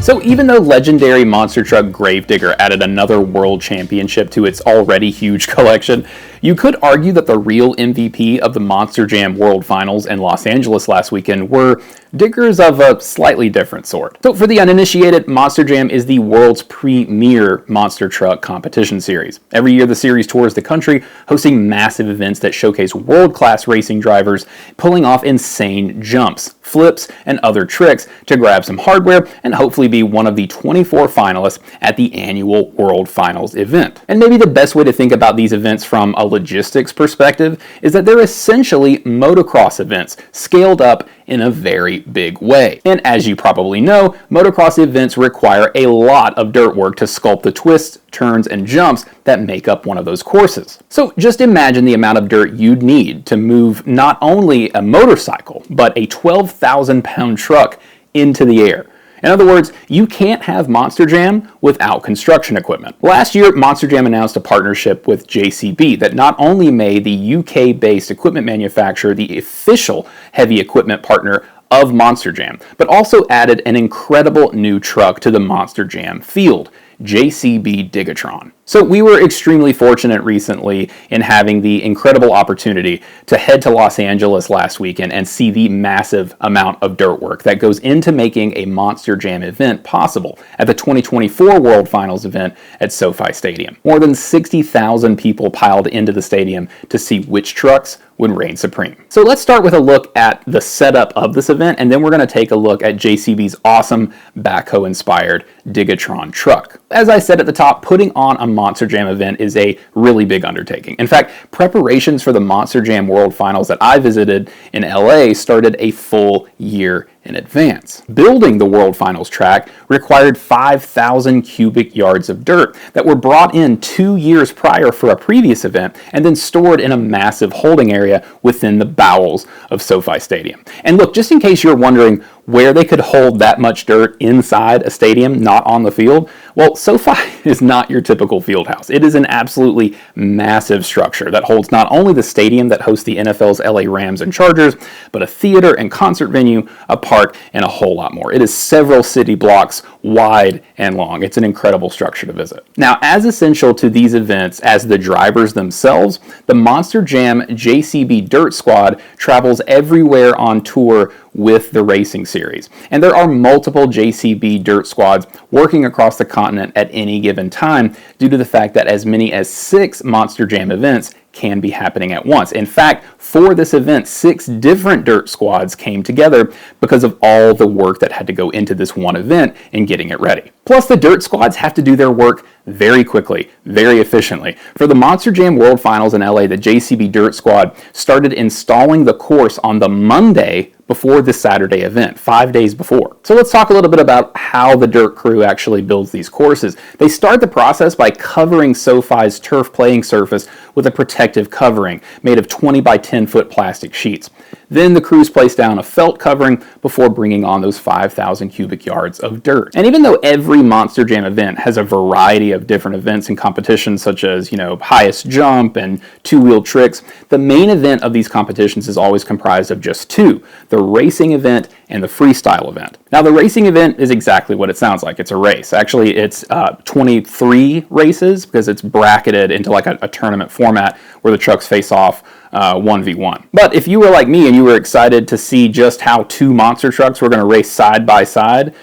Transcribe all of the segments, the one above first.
So even though legendary monster truck Gravedigger added another world championship to its already huge collection, you could argue that the real MVP of the Monster Jam World Finals in Los Angeles last weekend were diggers of a slightly different sort. So for the uninitiated, Monster Jam is the world's premier monster truck competition series. Every year the series tours the country, hosting massive events that showcase world-class racing drivers pulling off insane jumps, flips, and other tricks to grab some hardware and hopefully be one of the 24 finalists at the annual World Finals event. And maybe the best way to think about these events from a logistics perspective is that they're essentially motocross events scaled up in a very big way. And as you probably know, motocross events require a lot of dirt work to sculpt the twists, turns, and jumps that make up one of those courses. So just imagine the amount of dirt you'd need to move not only a motorcycle, but a 12,000-pound truck into the air. In other words, you can't have Monster Jam without construction equipment. Last year, Monster Jam announced a partnership with JCB that not only made the UK-based equipment manufacturer the official heavy equipment partner of Monster Jam, but also added an incredible new truck to the Monster Jam field, JCB Digatron. So we were extremely fortunate recently in having the incredible opportunity to head to Los Angeles last weekend and see the massive amount of dirt work that goes into making a Monster Jam event possible at the 2024 World Finals event at SoFi Stadium. More than 60,000 people piled into the stadium to see which trucks would reign supreme. So let's start with a look at the setup of this event, and then we're going to take a look at JCB's awesome backhoe-inspired Digatron truck. As I said at the top, putting on a Monster Jam event is a really big undertaking. In fact, preparations for the Monster Jam World Finals that I visited in LA started a full year in advance. Building the World Finals track required 5,000 cubic yards of dirt that were brought in 2 years prior for a previous event and then stored in a massive holding area within the bowels of SoFi Stadium. And look, just in case you're wondering where they could hold that much dirt inside a stadium, not on the field, well, SoFi is not your typical field house. It is an absolutely massive structure that holds not only the stadium that hosts the NFL's LA Rams and Chargers, but a theater and concert venue, a park, and a whole lot more. It is several city blocks wide and long. It's an incredible structure to visit. Now, as essential to these events as the drivers themselves, the Monster Jam JCB Dirt Squad travels everywhere on tour with the racing series. And there are multiple JCB Dirt Squads working across the continent at any given time due to the fact that as many as 6 Monster Jam events can be happening at once. In fact, for this event, 6 different dirt squads came together because of all the work that had to go into this one event and getting it ready. Plus, the dirt squads have to do their work very quickly, very efficiently. For the Monster Jam World Finals in LA, the JCB Dirt Squad started installing the course on the Monday before the Saturday event, 5 days before. So let's talk a little bit about how the dirt crew actually builds these courses. They start the process by covering SoFi's turf playing surface with a protective covering made of 20 by 10 foot plastic sheets. Then the crews place down a felt covering before bringing on those 5,000 cubic yards of dirt. And even though every Monster Jam event has a variety of different events and competitions such as, highest jump and two-wheel tricks, the main event of these competitions is always comprised of just 2, the racing event and the freestyle event. Now, the racing event is exactly what it sounds like. It's a race. Actually, it's 23 races because it's bracketed into like a tournament format where the trucks face off 1v1. But if you were like me and you were excited to see just how 2 monster trucks were going to race side by side,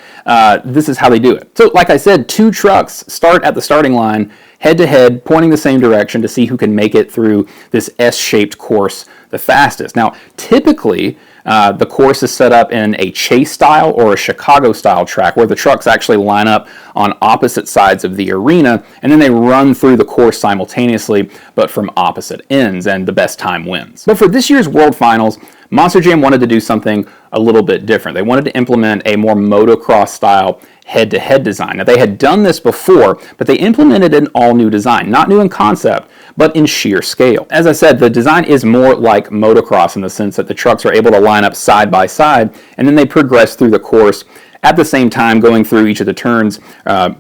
this is how they do it. So like I said, 2 trucks start at the starting line head to head, pointing the same direction to see who can make it through this S-shaped course the fastest. Now, typically, the course is set up in a chase style or a Chicago style track where the trucks actually line up on opposite sides of the arena and then they run through the course simultaneously but from opposite ends, and the best time wins. But for this year's World Finals, Monster Jam wanted to do something a little bit different. They wanted to implement a more motocross style head-to-head design. Now, they had done this before, but they implemented an all-new design, not new in concept, but in sheer scale. As I said, the design is more like motocross in the sense that the trucks are able to line up side by side, and then they progress through the course at the same time going through each of the turns,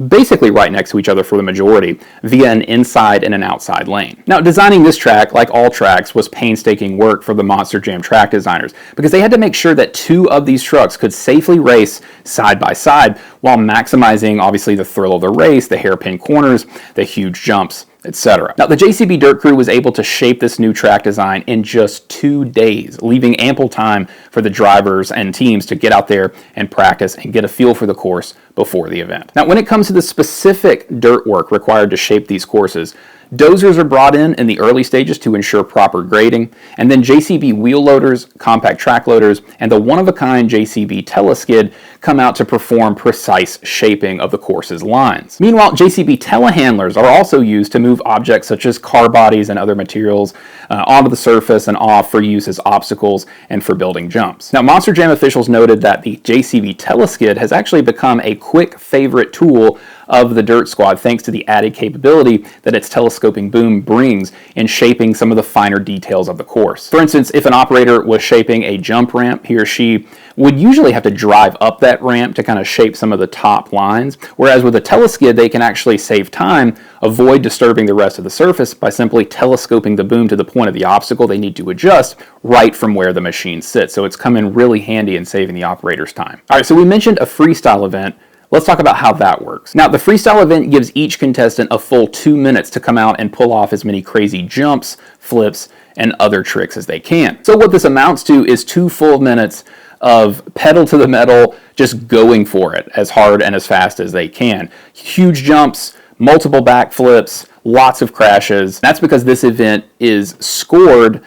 basically right next to each other for the majority, via an inside and an outside lane. Now, designing this track, like all tracks, was painstaking work for the Monster Jam track designers, because they had to make sure that two of these trucks could safely race side by side while maximizing, obviously, the thrill of the race, the hairpin corners, the huge jumps, etc. Now, the JCB Dirt Crew was able to shape this new track design in just 2 days, leaving ample time for the drivers and teams to get out there and practice and get a feel for the course before the event. Now, when it comes to the specific dirt work required to shape these courses, dozers are brought in the early stages to ensure proper grading, and then JCB wheel loaders, compact track loaders, and the one-of-a-kind JCB teleskid come out to perform precise shaping of the course's lines. Meanwhile, JCB telehandlers are also used to move objects such as car bodies and other materials onto the surface and off for use as obstacles and for building jumps. Now, Monster Jam officials noted that the JCB teleskid has actually become a quick favorite tool of the Dirt Squad, thanks to the added capability that its telescoping boom brings in shaping some of the finer details of the course. For instance, if an operator was shaping a jump ramp, he or she would usually have to drive up that ramp to kind of shape some of the top lines, whereas with a teleskid, they can actually save time, avoid disturbing the rest of the surface by simply telescoping the boom to the point of the obstacle they need to adjust right from where the machine sits. So it's come in really handy in saving the operator's time. All right, so we mentioned a freestyle event. Let's talk about how that works. Now, the freestyle event gives each contestant a full 2 minutes to come out and pull off as many crazy jumps, flips, and other tricks as they can. So what this amounts to is 2 full minutes of pedal to the metal, just going for it as hard and as fast as they can. Huge jumps, multiple backflips, lots of crashes. That's because this event is scored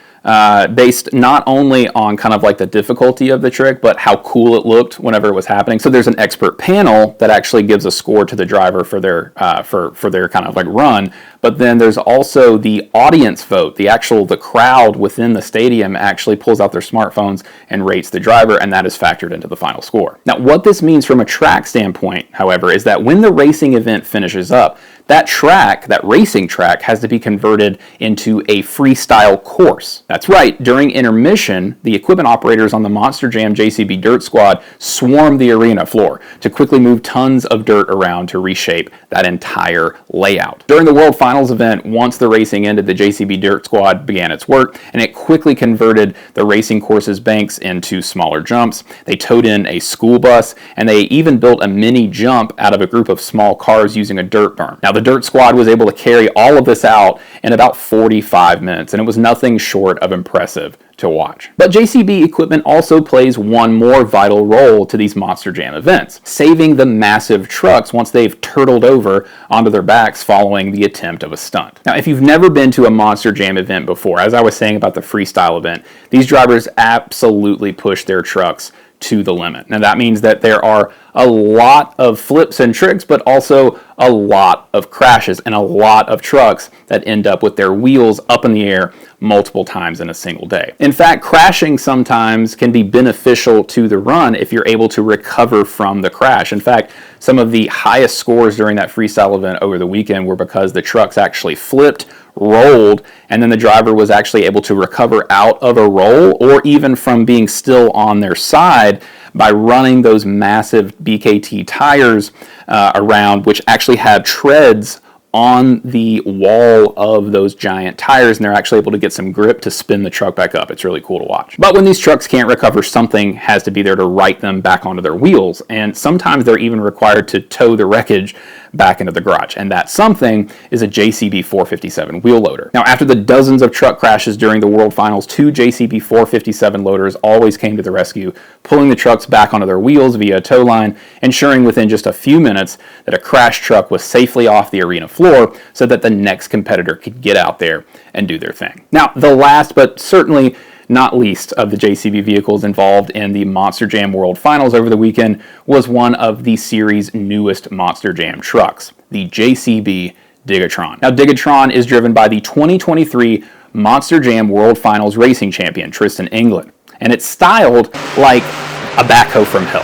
based not only on kind of like the difficulty of the trick, but how cool it looked whenever it was happening. So there's an expert panel that actually gives a score to the driver for their kind of like run. But then there's also the audience vote. The crowd within the stadium actually pulls out their smartphones and rates the driver, and that is factored into the final score. Now, what this means from a track standpoint, however, is that when the racing event finishes up, that racing track has to be converted into a freestyle course. That's right, during intermission, the equipment operators on the Monster Jam JCB Dirt Squad swarm the arena floor to quickly move tons of dirt around to reshape that entire layout. During the World Finals event, once the racing ended, the JCB Dirt Squad began its work, and it quickly converted the racing course's banks into smaller jumps. They towed in a school bus, and they even built a mini jump out of a group of small cars using a dirt berm. Now, the Dirt Squad was able to carry all of this out in about 45 minutes, and it was nothing short of impressive to watch. But JCB equipment also plays one more vital role to these Monster Jam events, saving the massive trucks once they've turtled over onto their backs following the attempt of a stunt. Now, if you've never been to a Monster Jam event before, as I was saying about the freestyle event, these drivers absolutely push their trucks to the limit. Now, that means that there are a lot of flips and tricks, but also a lot of crashes and a lot of trucks that end up with their wheels up in the air multiple times in a single day. In fact, crashing sometimes can be beneficial to the run if you're able to recover from the crash. In fact, some of the highest scores during that freestyle event over the weekend were because the trucks actually flipped, rolled, and then the driver was actually able to recover out of a roll or even from being still on their side by running those massive BKT tires around, which actually have treads on the wall of those giant tires, and they're actually able to get some grip to spin the truck back up. It's really cool to watch. But when these trucks can't recover, something has to be there to right them back onto their wheels, and sometimes they're even required to tow the wreckage back into the garage, and that something is a JCB 457 wheel loader. Now, after the dozens of truck crashes during the World Finals, 2 JCB 457 loaders always came to the rescue, pulling the trucks back onto their wheels via a tow line, ensuring within just a few minutes that a crashed truck was safely off the arena floor so that the next competitor could get out there and do their thing. Now, the last but certainly not least of the JCB vehicles involved in the Monster Jam World Finals over the weekend was one of the series' newest Monster Jam trucks, the JCB Digatron. Now, Digatron is driven by the 2023 Monster Jam World Finals racing champion, Tristan England, and it's styled like a backhoe from hell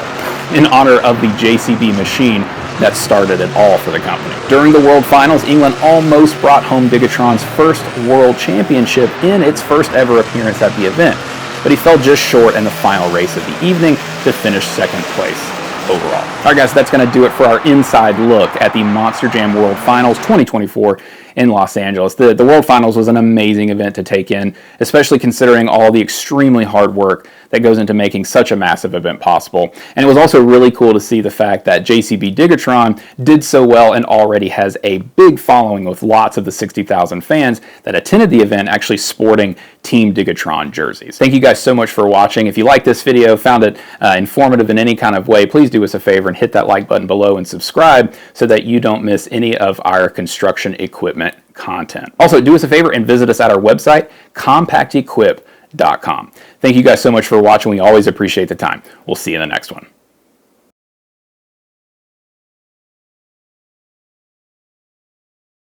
in honor of the JCB machine that started it all for the company. During the World Finals, England almost brought home Digatron's first World Championship in its first ever appearance at the event, but he fell just short in the final race of the evening to finish second place overall. All right, guys, that's going to do it for our inside look at the Monster Jam World Finals 2024 in Los Angeles. The World Finals was an amazing event to take in, especially considering all the extremely hard work that goes into making such a massive event possible. And it was also really cool to see the fact that JCB Digatron did so well and already has a big following with lots of the 60,000 fans that attended the event actually sporting Team Digatron jerseys. Thank you guys so much for watching. If you liked this video, found it informative in any kind of way, please do us a favor and hit that like button below and subscribe so that you don't miss any of our construction equipment content. Also, do us a favor and visit us at our website, compactequip.com. Thank you guys so much for watching. We always appreciate the time. We'll see you in the next one.